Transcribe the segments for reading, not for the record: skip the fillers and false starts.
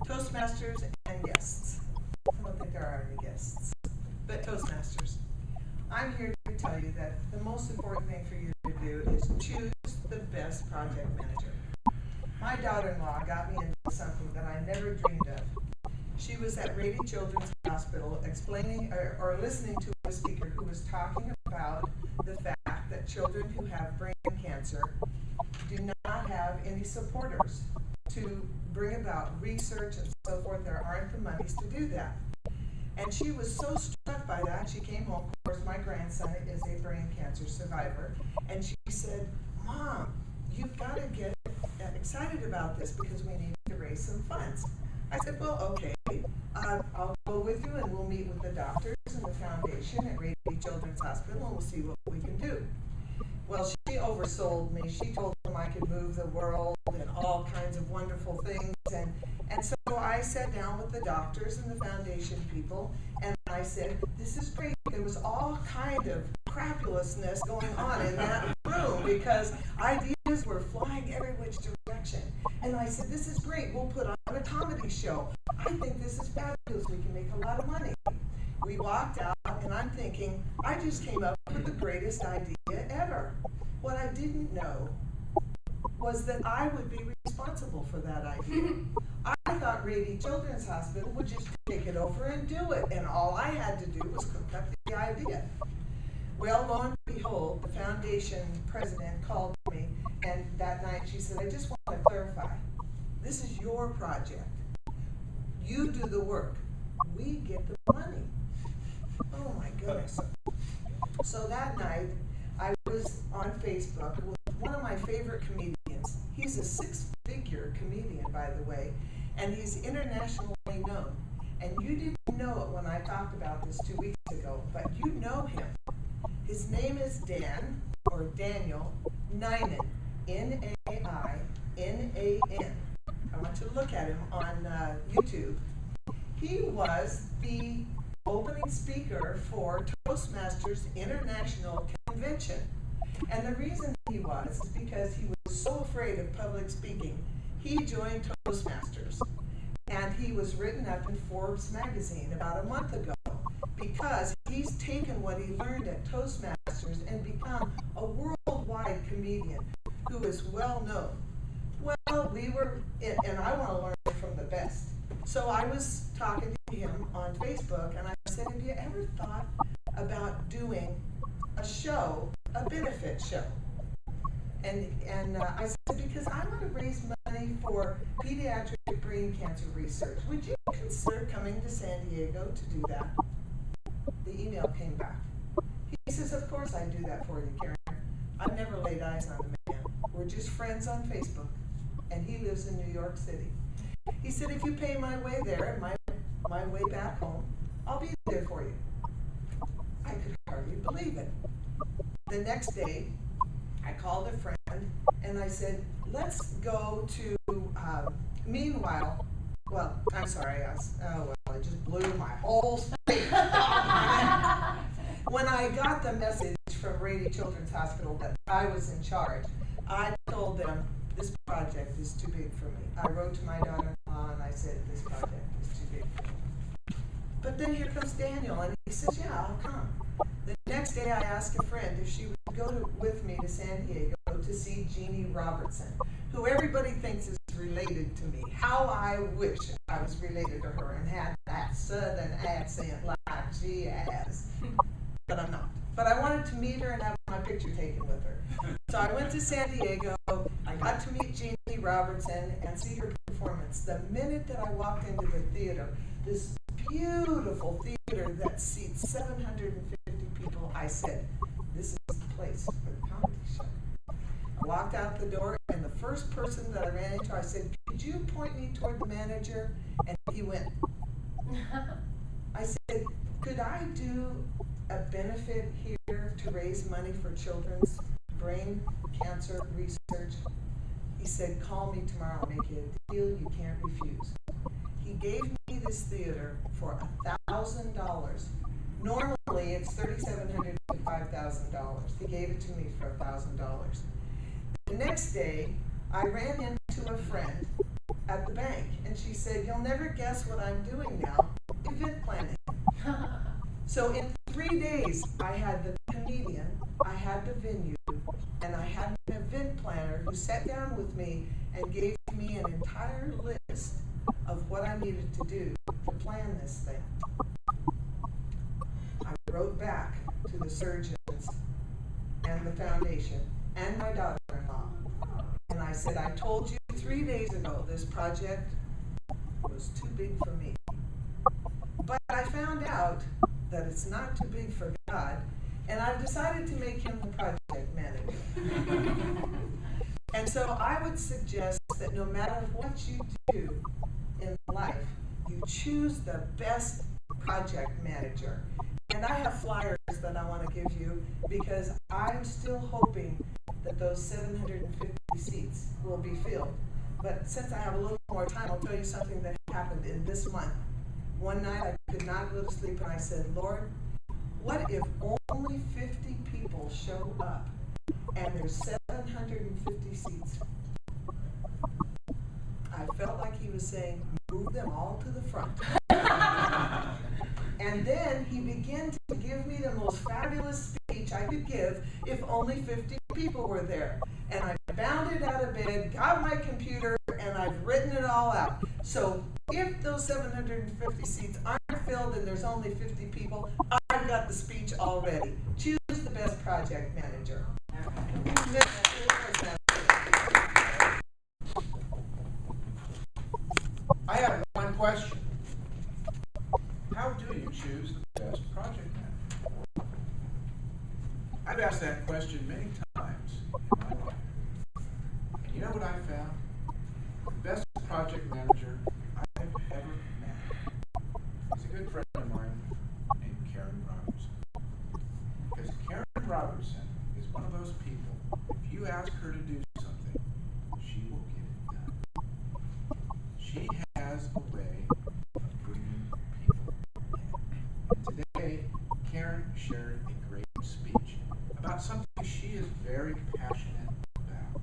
Toastmasters and guests. I don't think there are any guests, but Toastmasters. I'm here to tell you that the most important thing for you to do is choose the best project manager. My daughter-in-law got me into something that I never dreamed of. She was at Rady Children's Hospital explaining or listening to a speaker who was talking about the fact that children who have brain cancer do not have any supporters to bring about research and so forth. There aren't the monies to do that. And she was so struck by that, she came home. Of course, my grandson is a brain cancer survivor. And she said, Mom, you've got to get excited about this because we need to raise some funds. I said, well, okay, I'll go with you and we'll meet with the doctors and the foundation at Rady Children's Hospital and we'll see what we can do. Well, she oversold me. She told them I could move the world and all kinds of wonderful things. And so I sat down with the doctors and the foundation people, and I said, this is great. There was all kind of crapulousness going on in that room because ideas were flying every which direction. And I said, this is great. We'll put on a comedy show. I think this is fabulous. We can make a lot of money. We walked out, and I'm thinking, I just came up with the greatest idea ever. What I didn't know was that I would be responsible for that idea. I thought Rady Children's Hospital would just take it over and do it, and all I had to do was cook up the idea. Well, lo and behold, the foundation president called me, and that night she said, I just want to clarify, this is your project. You do the work. We get the money. Oh my goodness. So that night, I was on Facebook with one of my favorite comedians. He's a six-figure comedian, by the way, and he's internationally known. And you didn't know it when I talked about this 2 weeks ago, but you know him. His name is Dan, or Daniel Nainan, N-A-I-N-A-N. I want you to look at him on YouTube. He was the opening speaker for Toastmasters International Convention. And the reason he was is because he was so afraid of public speaking, he joined Toastmasters. And he was written up in Forbes magazine about a month ago because he's taken what he learned at Toastmasters and become a worldwide comedian who is well known. Well, and I want to learn from the best. So I was talking to him on Facebook, and I said, have you ever thought about doing a show, a benefit show? And I said, because I want to raise money for pediatric brain cancer research. Would you consider coming to San Diego to do that? The email came back. He says, of course I'd do that for you, Karen. I've never laid eyes on the man. We're just friends on Facebook, and he lives in New York City. He said, if you pay my way there and my way back home, I'll be there for you. I could hardly believe it. The next day, I called a friend and I said, let's go to, meanwhile, well, I'm sorry, it just blew my whole state. When I got the message from Rady Children's Hospital that I was in charge, I told them, this project is too big for me. I wrote to my daughter-in-law and I said, this project is too big for me. But then here comes Daniel and he says, yeah, I'll come. The next day I asked a friend if she would go with me to San Diego to see Jeannie Robertson, who everybody thinks is related to me. How I wish I was related to her and had that southern accent like she has. But I'm not. But I wanted to meet her and have my picture taken with her. So I went to San Diego. I got to meet Jeannie Robertson and see her performance. The minute that I walked into the theater, this beautiful theater that seats 750 people, I said, this is the place for the comedy show. I walked out the door, and the first person that I ran into, I said, could you point me toward the manager? And he went. I said, could I do a benefit here to raise money for children's brain cancer research? He said, call me tomorrow, I'll make you a deal you can't refuse. He gave me this theater for $1,000. Normally it's $3,700 to $5,000. He gave it to me for $1,000. The next day, I ran into a friend at the bank, and and she said, "You'll never guess what I'm doing now, event planning." So in 3 days, I had the comedian, I had the venue, and I had an event planner who sat down with me and gave me an entire list of what I needed to do to plan this thing. I wrote back to the surgeons and the foundation and my daughter-in-law, and I said, "I told you 3 days ago this project was too big for me." But I found out that it's not too big for God, and I've decided to make him the project manager. And so I would suggest that no matter what you do in life, you choose the best project manager. And I have flyers that I want to give you because I'm still hoping that those 750 seats will be filled. But since I have a little more time, I'll tell you something that happened in this month. One night I could not go to sleep and I said, "Lord, what if only 50 people show up and there's 750 seats?" I felt like he was saying, "Move them all to the front." And then he began to give me the most fabulous speech I could give if only 50 people were there. And I bounded out of bed, got my computer, and I've written it all out. So if those 750 seats aren't filled and there's only 50 people, I've got the speech already. Choose the best project manager. I have one question. How do you choose the best project manager? I've asked that question many times in my life. And you know what I found? The best project manager I've ever met is a good friend of mine named Karen Robertson. Because Karen Robertson is one of those people, if you ask her to do something, she will get it done. She has a way of bringing people in. Today, Karen shared a great speech about something she is very passionate about.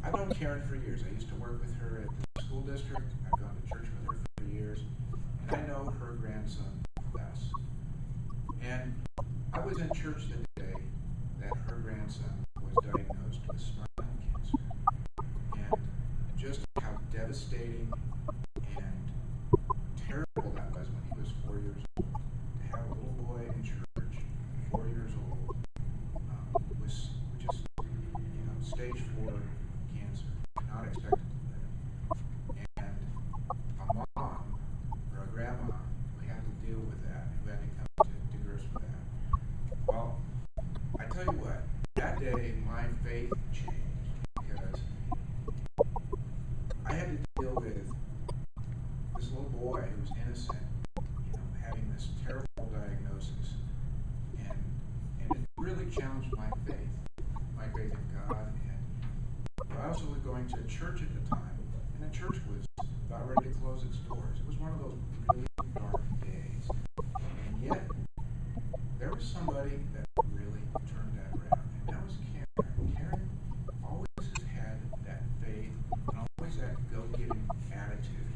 I've known Karen for years. I used to work with her at the school district. I've gone to church with her for years. And I know her grandson, Les. And I was in church the day that her grandson was diagnosed with spinal cancer. And just how devastating and terrible that was when he was 4 years old. To have a little boy in church, 4 years old, was just, stage 4 cancer, not expected to live. And a mom or a grandma who had to deal with that, who had to come to grips with that. Well, I tell you what, that day my faith changed because I had to deal with this little boy who was innocent, having this terrible diagnosis, and it really challenged my faith in God. And I also was going to a church at the time, and the church was about ready to close its doors. It was one of those really dark days, and yet there was somebody that really turned that around, and that was Karen. Karen always has had that faith and always that go-getting attitude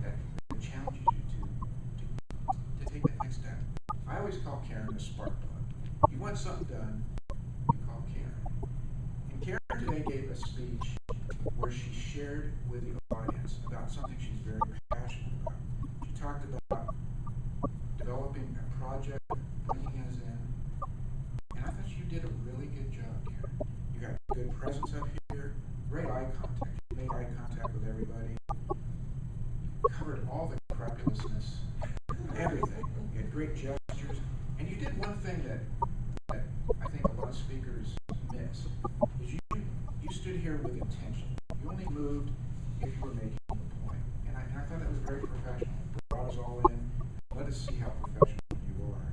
that challenges you to take that next step. I always call Karen the spark plug. You want something done, you call Karen. And Karen today gave a speech where she shared with the audience about something she's very passionate about. She talked about developing a project, bringing us in, and I thought you did a really good job, Karen. You got good presence up here, great eye contact. You made eye contact with everybody. You covered all the crapulousness, everything. You had great gestures, and you did one thing that I think a lot of speakers miss. Is you stood here with intention. You only moved if you were making a point, and I thought that was very professional. Brought us all in. Let us see how professional you are.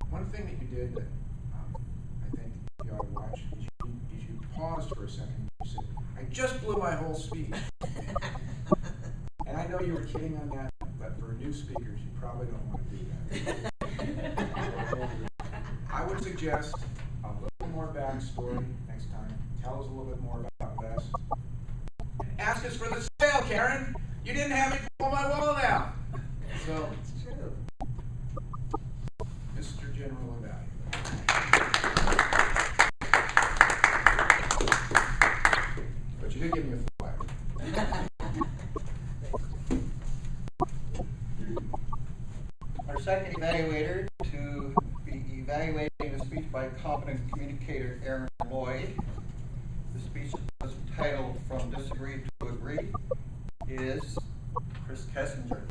One thing that you did that I think you ought to watch is you paused for a second. You said, "I just blew my whole speech." And I know you were kidding on that, but for new speakers, you probably don't want to do that. I would suggest a little more backstory next time. Tell us a little bit more about Les. And ask us for the sales while, Karen. You didn't have me pull my wall down. So, It's true. Mr. General Evaluator. But you did give me a flag. Our second evaluator to be evaluating the speech by competent communicator Aaron Lloyd. The speech was titled From Disagree to Agree is Chris Kessinger.